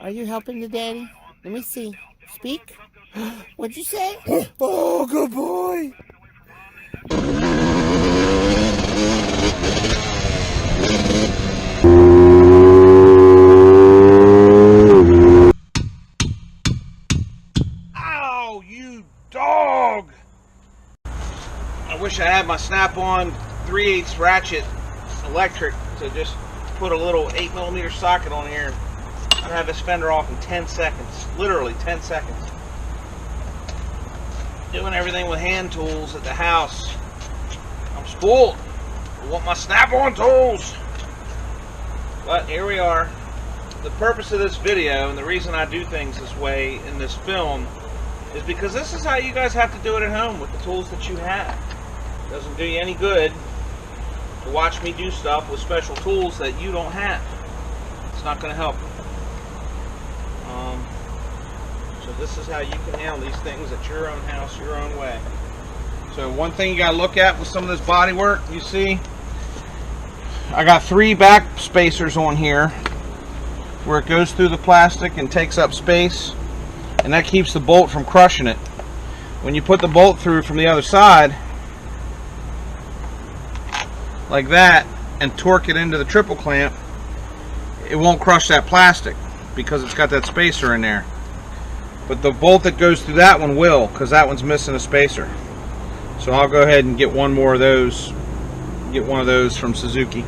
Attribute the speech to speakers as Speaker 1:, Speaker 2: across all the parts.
Speaker 1: Are you helping the daddy? Let me see. Speak. What'd you say?
Speaker 2: Oh, good boy. Ow, you dog. I wish I had my snap-on 3/8 ratchet electric to just put a little 8mm socket on here. I'd have this fender off in 10 seconds. Literally 10 seconds. Doing everything with hand tools at the house. I'm spoiled. I want my snap-on tools. But here we are. The purpose of this video and the reason I do things this way in this film is because this is how you guys have to do it at home with the tools that you have. It doesn't do you any good to watch me do stuff with special tools that you don't have. It's not going to help you. So this is how you can handle these things at your own house, your own way. So one thing you got to look at with some of this body work, you see, I got 3 back spacers on here where it goes through the plastic and takes up space, and that keeps the bolt from crushing it. When you put the bolt through from the other side, like that, and torque it into the triple clamp, it won't crush that plastic because it's got that spacer in there. But the bolt that goes through that one will, because that one's missing a spacer. So I'll go ahead and get one more of those. Get one of those from Suzuki.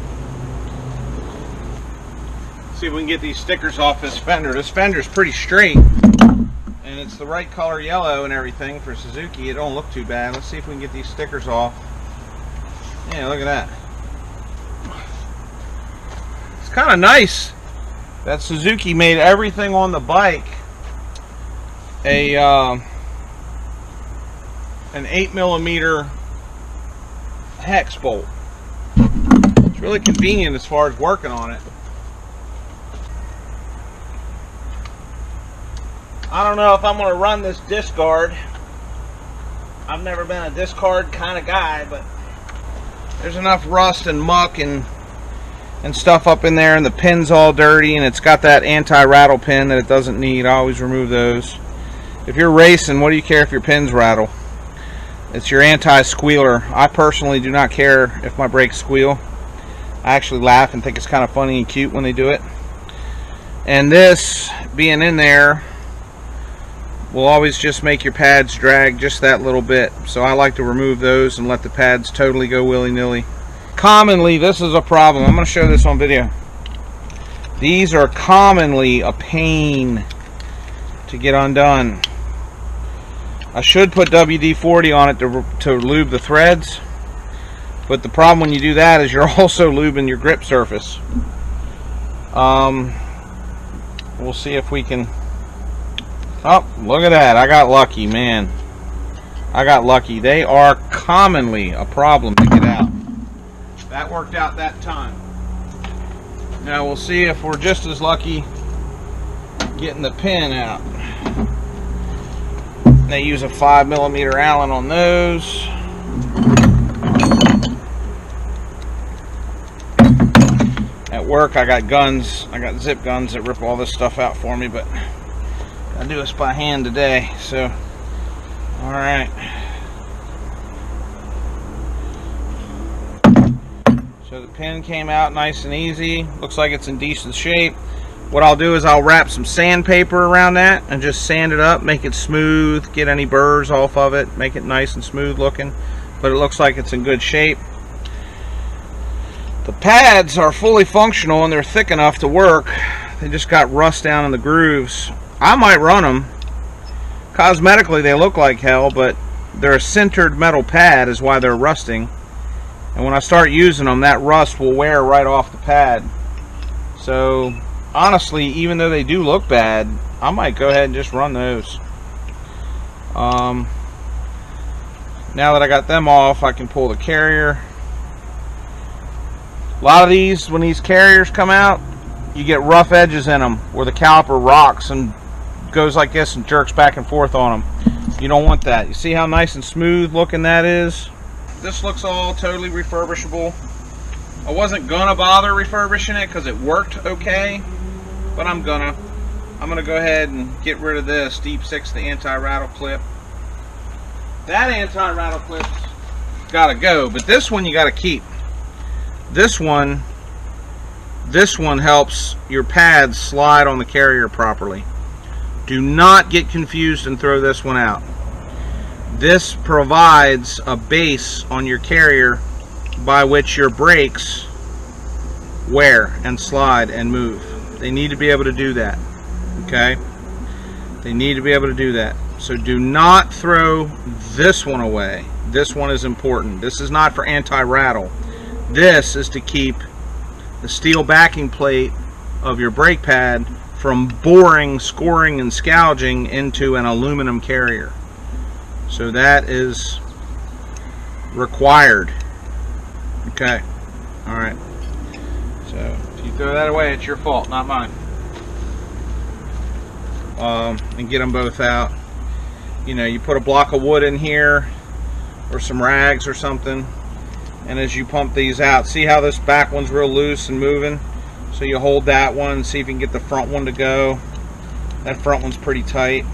Speaker 2: See if we can get these stickers off this fender. This fender's pretty straight, and it's the right color yellow and everything for Suzuki. It don't look too bad. Let's see if we can get these stickers off. Yeah, look at that. It's kind of nice that Suzuki made everything on the bike an 8mm hex bolt. It's really convenient as far as working on it. I don't know if I'm going to run this discard. I've never been a discard kind of guy, but there's enough rust and muck and stuff up in there, and the pin's all dirty, and it's got that anti-rattle pin that it doesn't need. I always remove those. If you're racing, what do you care if your pins rattle? It's your anti-squealer. I personally do not care if my brakes squeal. I actually laugh and think it's kind of funny and cute when they do it. And this being in there will always just make your pads drag just that little bit. So I like to remove those and let the pads totally go willy-nilly. Commonly, this is a problem. I'm going to show this on video. These are commonly a pain to get undone. I should put WD-40 on it to lube the threads, but the problem when you do that is you're also lubing your grip surface. We'll see if we can. Oh, look at that. I got lucky, man. I got lucky. They are commonly a problem to get out. That worked out that time. Now we'll see if we're just as lucky getting the pin out. They use a 5mm Allen on those. At work I got guns. I got zip guns that rip all this stuff out for me, but I do this by hand today. So, alright. So the pin came out nice and easy. Looks like it's in decent shape. What I'll do is I'll wrap some sandpaper around that and just sand it up, make it smooth, get any burrs off of it, make it nice and smooth looking. But it looks like it's in good shape. The pads are fully functional and they're thick enough to work. They just got rust down in the grooves. I might run them. Cosmetically they look like hell, but they're a sintered metal pad is why they're rusting. And when I start using them, that rust will wear right off the pad. So honestly, even though they do look bad, I might go ahead and just run those. Now that I got them off, I can pull the carrier. A lot of these, when these carriers come out, you get rough edges in them where the caliper rocks and goes like this and jerks back and forth on them. You don't want that. You see how nice and smooth looking that is? This looks all totally refurbishable. I wasn't gonna bother refurbishing it because it worked okay, but I'm gonna go ahead and get rid of this Deep 6, the anti-rattle clip. That anti-rattle clip's gotta go, but this one you gotta keep. This one helps your pads slide on the carrier properly. Do not get confused and throw this one out. This provides a base on your carrier by which your brakes wear and slide and move. They need to be able to do that. Okay? They need to be able to do that. So do not throw this one away. This one is important. This is not for anti-rattle. This is to keep the steel backing plate of your brake pad from boring, scoring, and gouging into an aluminum carrier. So that is required. Okay. Alright. So if you throw that away, it's your fault, not mine. And get them both out. You know, you put a block of wood in here or some rags or something, and as you pump these out, see how this back one's real loose and moving? So you hold that one, see if you can get the front one to go. That front one's pretty tight.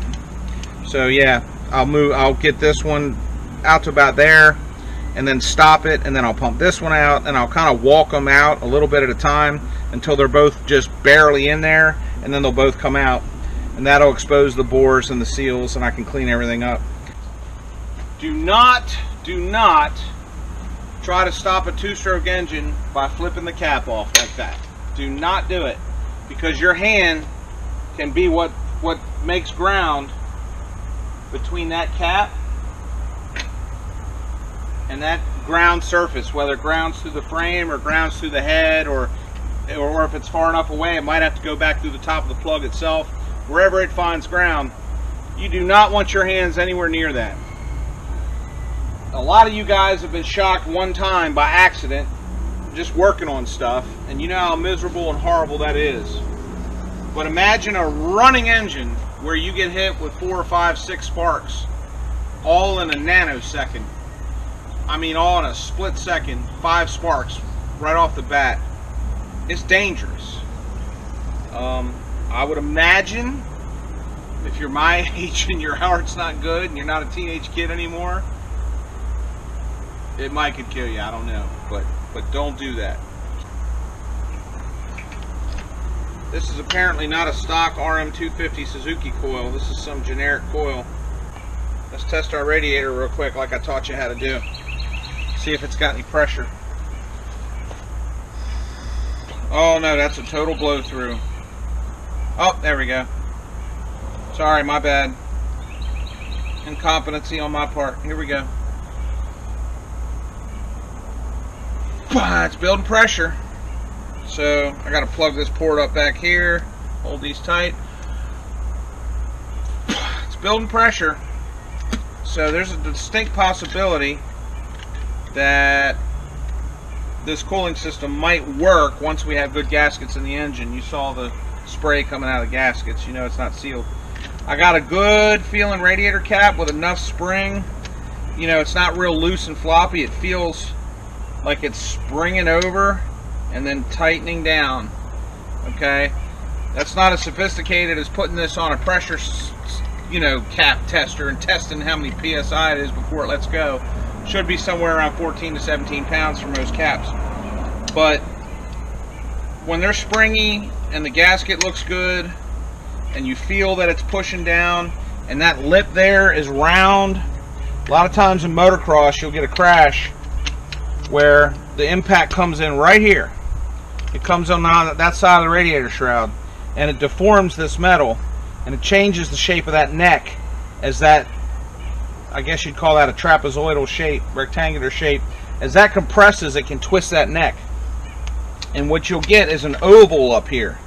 Speaker 2: So yeah, I'll get this one out to about there and then stop it, and then I'll pump this one out, and I'll kind of walk them out a little bit at a time until they're both just barely in there, and then they'll both come out, and that'll expose the bores and the seals, and I can clean everything up. Do not try to stop a two-stroke engine by flipping the cap off like that. Do not do it, because your hand can be what makes ground between that cap and that ground surface, whether it grounds through the frame or grounds through the head, or if it's far enough away, it might have to go back through the top of the plug itself. Wherever it finds ground, you do not want your hands anywhere near that. A lot of you guys have been shocked one time by accident just working on stuff, and you know how miserable and horrible that is. But imagine a running engine where you get hit with 4 or 5, 6 sparks all in a nanosecond. I mean, all in a split second, 5 sparks right off the bat. It's dangerous. I would imagine if you're my age and your heart's not good and you're not a teenage kid anymore, it might could kill you. I don't know, but don't do that. This is apparently not a stock RM250 Suzuki coil. This is some generic coil. Let's test our radiator real quick, like I taught you how to do. See if it's got any pressure. Oh no, that's a total blow through. Oh, there we go. Sorry, my bad. Incompetency on my part. Here we go. It's building pressure. So I got to plug this port up back here. Hold these tight. It's building pressure. So there's a distinct possibility that this cooling system might work once we have good gaskets in the engine. You saw the spray coming out of the gaskets. You know it's not sealed. I got a good feeling radiator cap with enough spring. You know, it's not real loose and floppy. It feels like it's springing over and then tightening down. Okay, that's not as sophisticated as putting this on a pressure, you know, cap tester and testing how many psi it is before it lets go. Should be somewhere around 14 to 17 pounds for most caps. But when they're springy and the gasket looks good and you feel that it's pushing down and that lip there is round, a lot of times in motocross you'll get a crash where the impact comes in right here. It comes on that side of the radiator shroud, and it deforms this metal, and it changes the shape of that neck as that, I guess you'd call that a trapezoidal shape, rectangular shape. As that compresses, it can twist that neck, and what you'll get is an oval up here.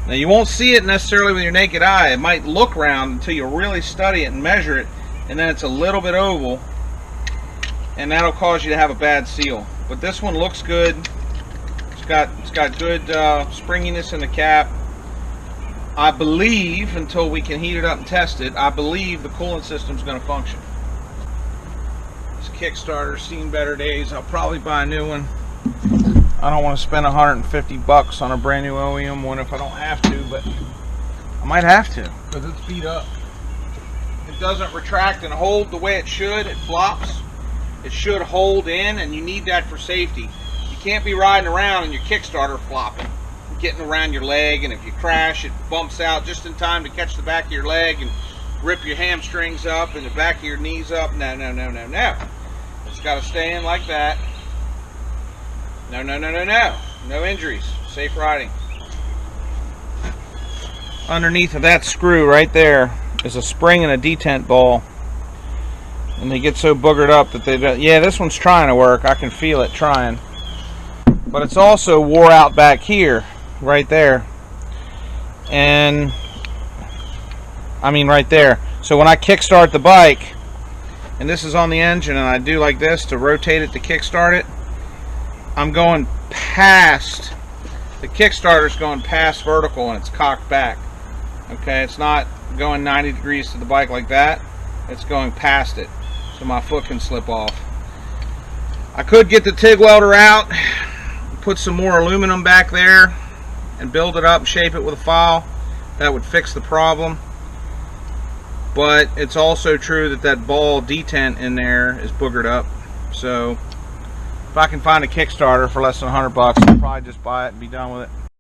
Speaker 2: Now you won't see it necessarily with your naked eye. It might look round until you really study it and measure it, and then it's a little bit oval, and that'll cause you to have a bad seal. But this one looks good. It's got good springiness in the cap. I believe, until we can heat it up and test it, I believe the coolant system's going to function. Just Kickstarter's seen better days. I'll probably buy a new one. I don't want to spend 150 bucks on a brand new OEM one if I don't have to, but I might have to because it's beat up. It doesn't retract and hold the way it should. It flops. It should hold in, and you need that for safety. You can't be riding around and your Kickstarter flopping, getting around your leg, and if you crash, it bumps out just in time to catch the back of your leg and rip your hamstrings up and the back of your knees up. No, no, no, no, no. It's got to stay in like that. No, no, no, no, no. No injuries. Safe riding. Underneath of that screw right there is a spring and a detent ball. And they get so boogered up that they don't. Yeah, this one's trying to work. I can feel it trying. But it's also wore out back here, right there. And I mean right there. So when I kickstart the bike, and this is on the engine, and I do like this to rotate it to kickstart it, I'm going past, the kickstarter's going past vertical and it's cocked back. Okay, it's not going 90 degrees to the bike like that. It's going past it, so my foot can slip off. I could get the TIG welder out, put some more aluminum back there, and build it up and shape it with a file. That would fix the problem. But it's also true that that ball detent in there is boogered up. So if I can find a Kickstarter for less than 100 bucks, I'll probably just buy it and be done with it.